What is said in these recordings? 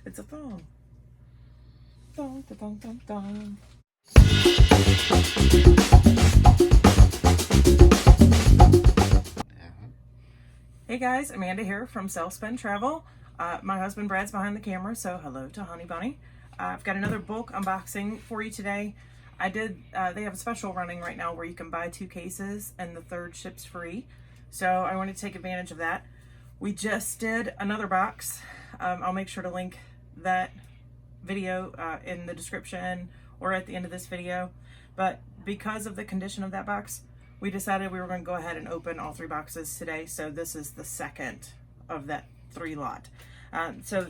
It's a thong. Thong, da, thong, thong, thong. Hey guys, Amanda here from Self Spend Travel. My husband Brad's behind the camera, so hello to Honey Bunny. I've got another bulk unboxing for you today. They have a special running right now where you can buy 2 cases and the third ships free. So I wanted to take advantage of that. We just did another box. I'll make sure to link that video in the description or at the end of this video. But because of the condition of that box, we decided we were going to go ahead and open all 3 boxes today. So this is the second of that 3 lot. So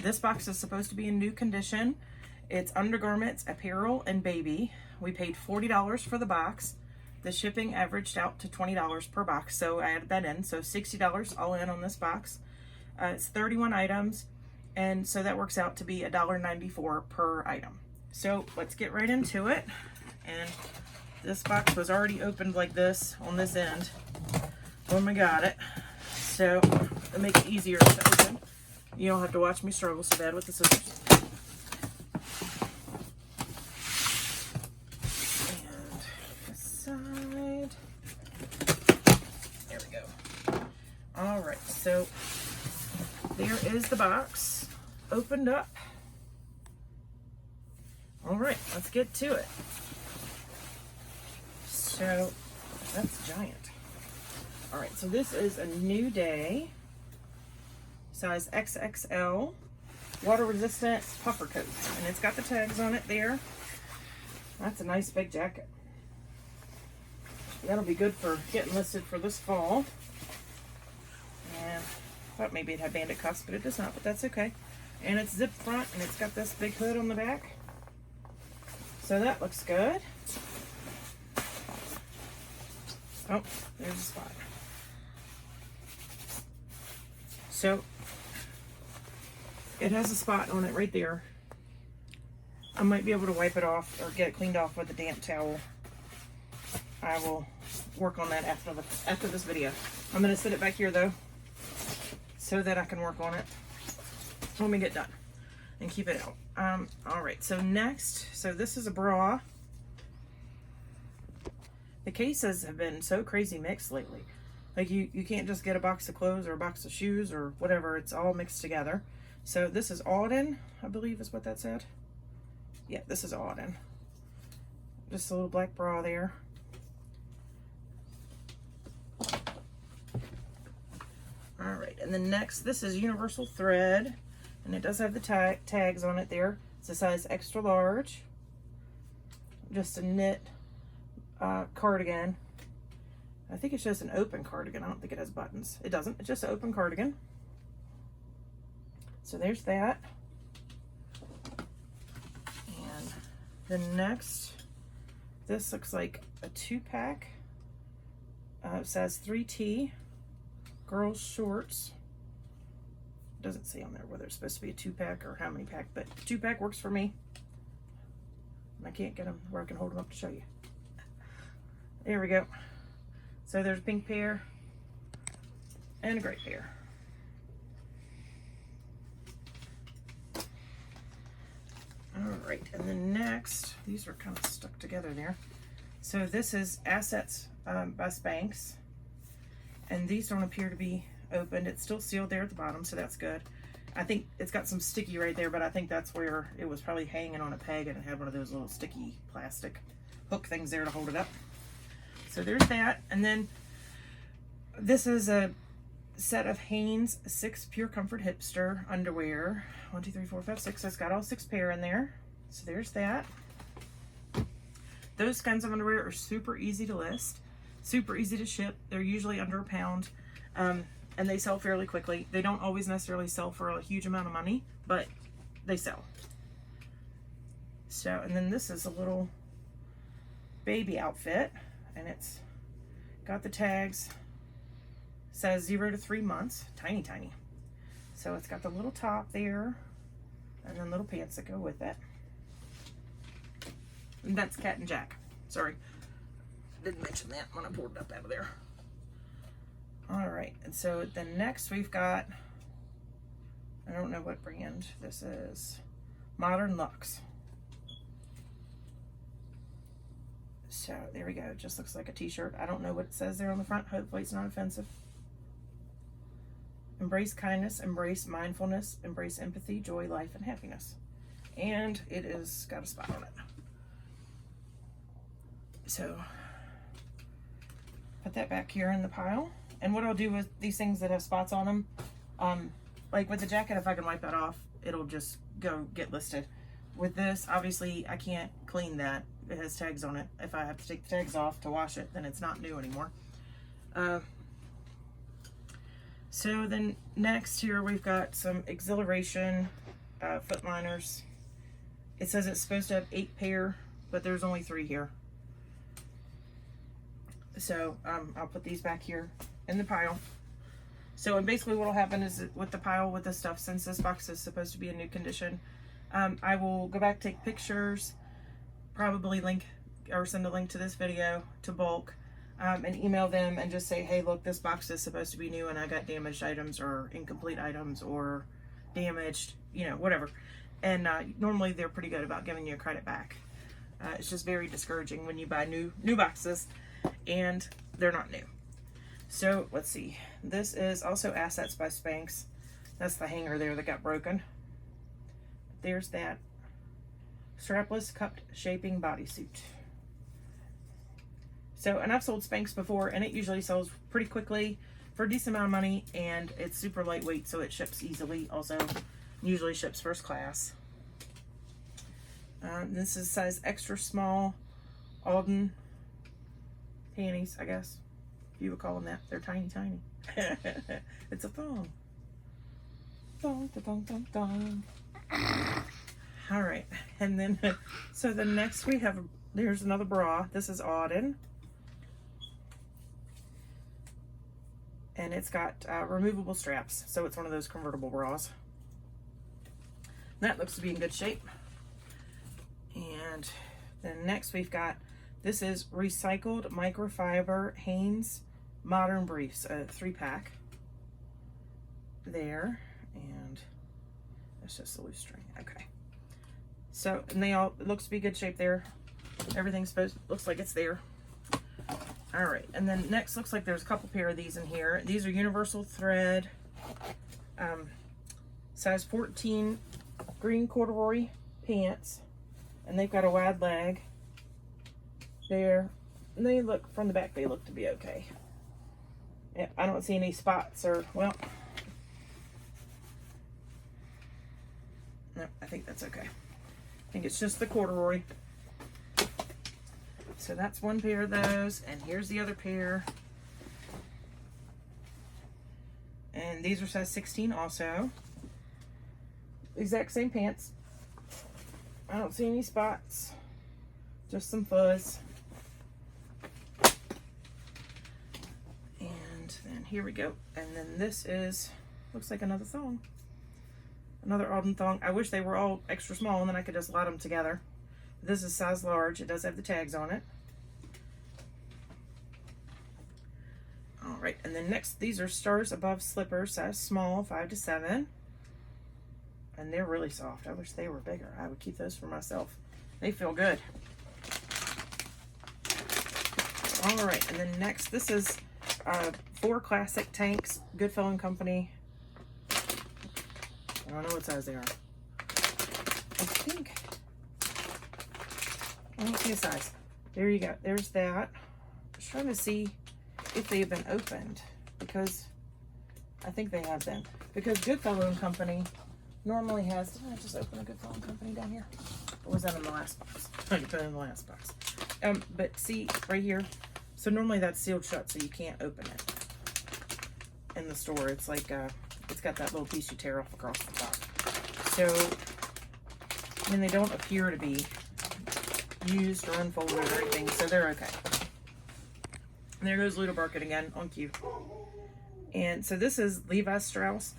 this box is supposed to be in new condition. It's Undergarments, Apparel, and Baby. We paid $40 for the box. The shipping averaged out to $20 per box, so I added that in. So $60 all in on this box. It's 31 items, and so that works out to be $1.94 per item. So let's get right into it. And this box was already opened like this on this end when we got it. So to make it easier to open, you don't have to watch me struggle so bad with the scissors. There we go. All right, so there is the box opened up. All right, let's get to it. So that's giant. All right, so this is a New Day, size XXL, water resistant puffer coat, and it's got the tags on it there. That's a nice big jacket. That'll be good for getting listed for this fall. And I thought maybe it had bandit cuffs, but it does not, but that's okay. And it's zip front, and it's got this big hood on the back. So that looks good. Oh, there's a spot. So it has a spot on it right there. I might be able to wipe it off or get it cleaned off with a damp towel. I will work on that after this video. I'm going to sit it back here though, so that I can work on it when we get done and keep it out. All right, so next, so this is a bra. The cases have been so crazy mixed lately. Like you can't just get a box of clothes or a box of shoes or whatever. It's all mixed together. So this is Auden, I believe is what that said. Yeah, this is Auden. Just a little black bra there. All right, and then next, this is Universal Thread, and it does have the tags on it there. It's a size extra large. Just a knit cardigan. I think it's just an open cardigan. I don't think it has buttons. It doesn't. It's just an open cardigan. So there's that. And then next, this looks like a 2-pack. It says 3T. Girls shorts. Doesn't say on there whether it's supposed to be a 2-pack or how many pack, but 2-pack works for me. And I can't get them where I can hold them up to show you. There we go. So there's a pink pair and a gray pair. All right, and then next, these are kind of stuck together there. So this is Assets by Spanx. And these don't appear to be opened. It's still sealed there at the bottom, so that's good. I think it's got some sticky right there, but I think that's where it was probably hanging on a peg and it had one of those little sticky plastic hook things there to hold it up. So there's that. And then this is a set of Hanes 6 Pure Comfort Hipster underwear. 1, 2, 3, 4, 5, 6. So it's got all 6 pair in there. So there's that. Those kinds of underwear are super easy to list. Super easy to ship. They're usually under £1, and they sell fairly quickly. They don't always necessarily sell for a huge amount of money, but they sell. So, and then this is a little baby outfit, and it's got the tags. Says 0 to 3 months. Tiny, tiny. So it's got the little top there, and then little pants that go with it. And that's Cat and Jack. Sorry. Didn't mention that when I pulled it up out of there. All right, and so then next we've got I don't know what brand this is. Modern Luxe. So there we go. It just looks like a t-shirt. I don't know what it says there on the front. Hopefully it's not offensive. Embrace kindness, embrace mindfulness, embrace empathy, joy, life, and happiness. And it is got a spot on it. So put that back here in the pile. And what I'll do with these things that have spots on them, like with the jacket, if I can wipe that off, it'll just go get listed. With this, obviously, I can't clean that. It has tags on it. If I have to take the tags off to wash it, then it's not new anymore. So then next here, we've got some Exhilaration foot liners. It says it's supposed to have 8 pair, but there's only 3 here. So I'll put these back here in the pile. So, and basically what will happen is with the pile with the stuff, since this box is supposed to be in new condition, I will go back, take pictures, probably link or send a link to this video to BULQ, and email them and just say, hey, look, this box is supposed to be new and I got damaged items or incomplete items or damaged, you know, whatever. And normally they're pretty good about giving you a credit back. It's just very discouraging when you buy new boxes and they're not new. So let's see. This is also Assets by Spanx. That's the hanger there that got broken. There's that strapless cupped shaping bodysuit. So, and I've sold Spanx before, and it usually sells pretty quickly for a decent amount of money, and it's super lightweight, so it ships easily. Also, usually ships first class. This is size extra small Alden panties, I guess you would call them that. They're tiny, tiny. It's a thong. Thong, thong, thong, thong. All right, and then so the next we have, there's another bra. This is Auden, and it's got removable straps, so it's one of those convertible bras. That looks to be in good shape. And then next we've got, this is recycled microfiber Hanes Modern Briefs, a 3-pack there, and that's just a loose string. Okay. So, and they all, it looks to be good shape there. Everything's looks like it's there. All right, and then next looks like there's a couple pair of these in here. These are universal thread, size 14 green corduroy pants, and they've got a wide leg there. And they look, from the back, they look to be okay. Yeah, I don't see any spots or, well, no, I think that's okay. I think it's just the corduroy. So that's one pair of those, and here's the other pair. And these are size 16 also. Exact same pants. I don't see any spots, just some fuzz. And then here we go. And then this is, looks like another thong. Another Alden thong. I wish they were all extra small and then I could just lot them together. This is size large. It does have the tags on it. All right, and then next, these are Stars Above slippers, size small, 5 to 7. And they're really soft. I wish they were bigger. I would keep those for myself. They feel good. All right, and then next, this is 4 classic tanks, Goodfellow and Company. I don't know what size they are. I think, I don't see a size. There you go. There's that. I was trying to see if they've been opened, because I think they have been. Because Goodfellow and Company normally has, didn't I just open a Goodfellow and Company down here? Or was that in the last box? I put it in the last box. But see, right here, so normally that's sealed shut, so you can't open it in the store. It's like, it's got that little piece you tear off across the top. So, I mean, they don't appear to be used or unfolded or anything, so they're okay. And there goes Luda Barkett again, on cue. And so this is Levi Strauss.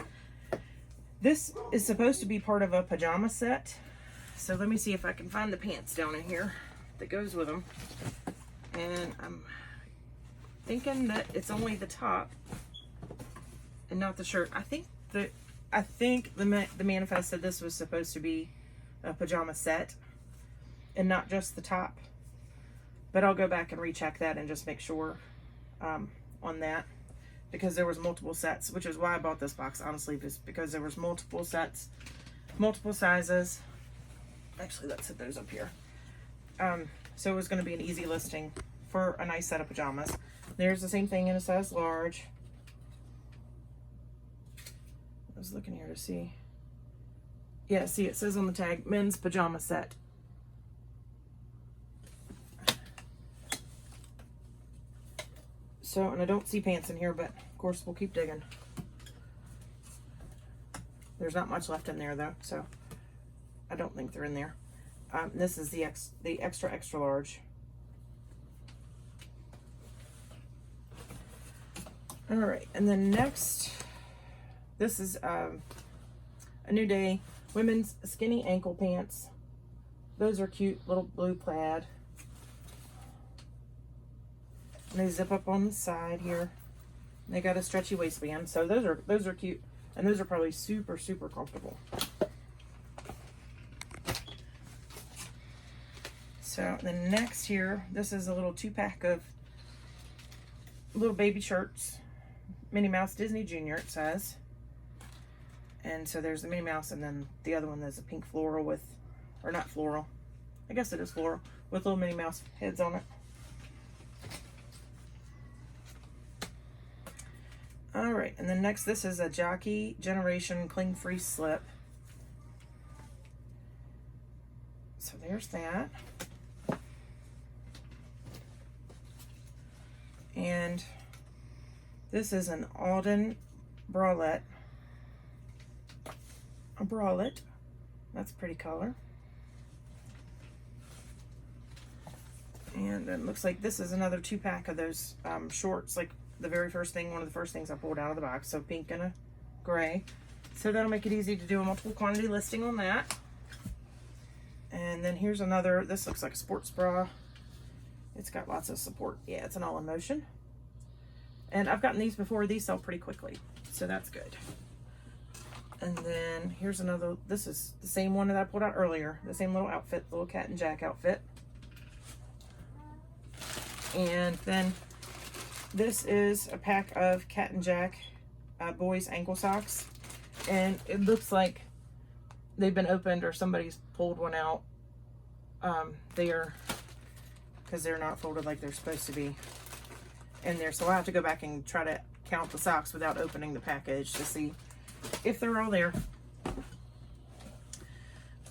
This is supposed to be part of a pajama set. So let me see if I can find the pants down in here that goes with them. And I'm thinking that it's only the top and not the shirt. I think that I think the manifest said this was supposed to be a pajama set and not just the top. But I'll go back and recheck that and just make sure on that, because there was multiple sets, which is why I bought this box, honestly, just because there was multiple sets, multiple sizes. Actually, let's set those up here. So it was going to be an easy listing for a nice set of pajamas. There's the same thing in a size large. I was looking here to see. Yeah, see, it says on the tag, men's pajama set. So, and I don't see pants in here, but of course we'll keep digging. There's not much left in there though, so I don't think they're in there. This is the extra large. All right, and then next, this is a New Day women's skinny ankle pants. Those are cute, little blue plaid. And they zip up on the side here. They got a stretchy waistband, so those are cute, and those are probably super comfortable. So then next here, this is a little 2-pack of little baby shirts, Minnie Mouse Disney Junior it says. And so there's the Minnie Mouse, and then the other one is a pink floral with, or not floral, I guess it is floral, with little Minnie Mouse heads on it. All right, and then next, this is a Jockey Generation Cling Free Slip. So there's that. And this is an Alden bralette. A bralette. That's a pretty color. And it looks like this is another 2-pack of those shorts, like the very first thing, one of the first things I pulled out of the box. So pink and a gray. So that'll make it easy to do a multiple quantity listing on that. And then here's another, this looks like a sports bra. It's got lots of support. Yeah, it's an all in motion. And I've gotten these before. These sell pretty quickly, so that's good. And then here's another, this is the same one that I pulled out earlier. The same little outfit, the little Cat and Jack outfit. And then this is a pack of Cat and Jack boys ankle socks. And it looks like they've been opened or somebody's pulled one out there, because they're not folded like they're supposed to be in there. So I'll have to go back and try to count the socks without opening the package to see if they're all there.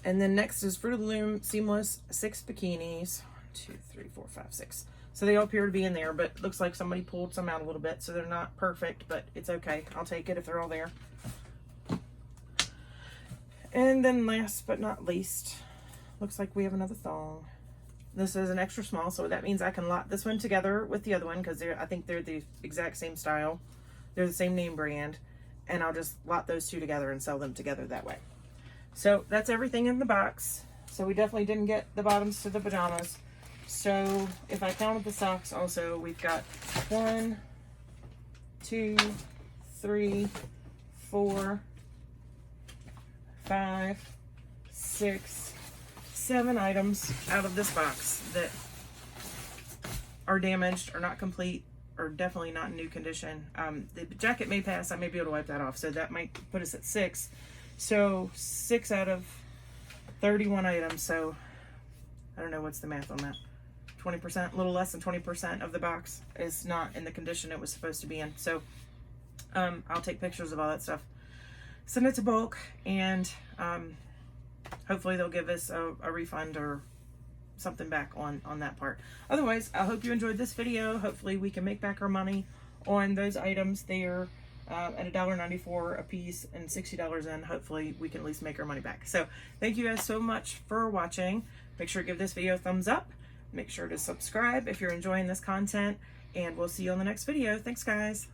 And then next is Fruit of the Loom Seamless 6 bikinis. 1, 2, 3, 4, 5, 6. So they all appear to be in there, but it looks like somebody pulled some out a little bit, so they're not perfect, but it's okay. I'll take it if they're all there. And then last but not least, looks like we have another thong. This is an extra small, so that means I can lot this one together with the other one, because I think they're the exact same style. They're the same name brand, and I'll just lot those two together and sell them together that way. So that's everything in the box. So we definitely didn't get the bottoms to the pajamas. So if I counted the socks also, we've got 1, 2, 3, 4, 5, 6, 7 items out of this box that are damaged or not complete or definitely not in new condition. The jacket may pass. I may be able to wipe that off, so that might put us at 6. So 6 out of 31 items. So I don't know what's the math on that. 20%, a little less than 20% of the box is not in the condition it was supposed to be in. So I'll take pictures of all that stuff, send it to BULQ, and hopefully they'll give us a refund or something back on that part. Otherwise, I hope you enjoyed this video. Hopefully we can make back our money on those items. They are at $1.94 a piece and $60 in. Hopefully we can at least make our money back. So thank you guys so much for watching. Make sure to give this video a thumbs up. Make sure to subscribe if you're enjoying this content, and we'll see you on the next video. Thanks, guys.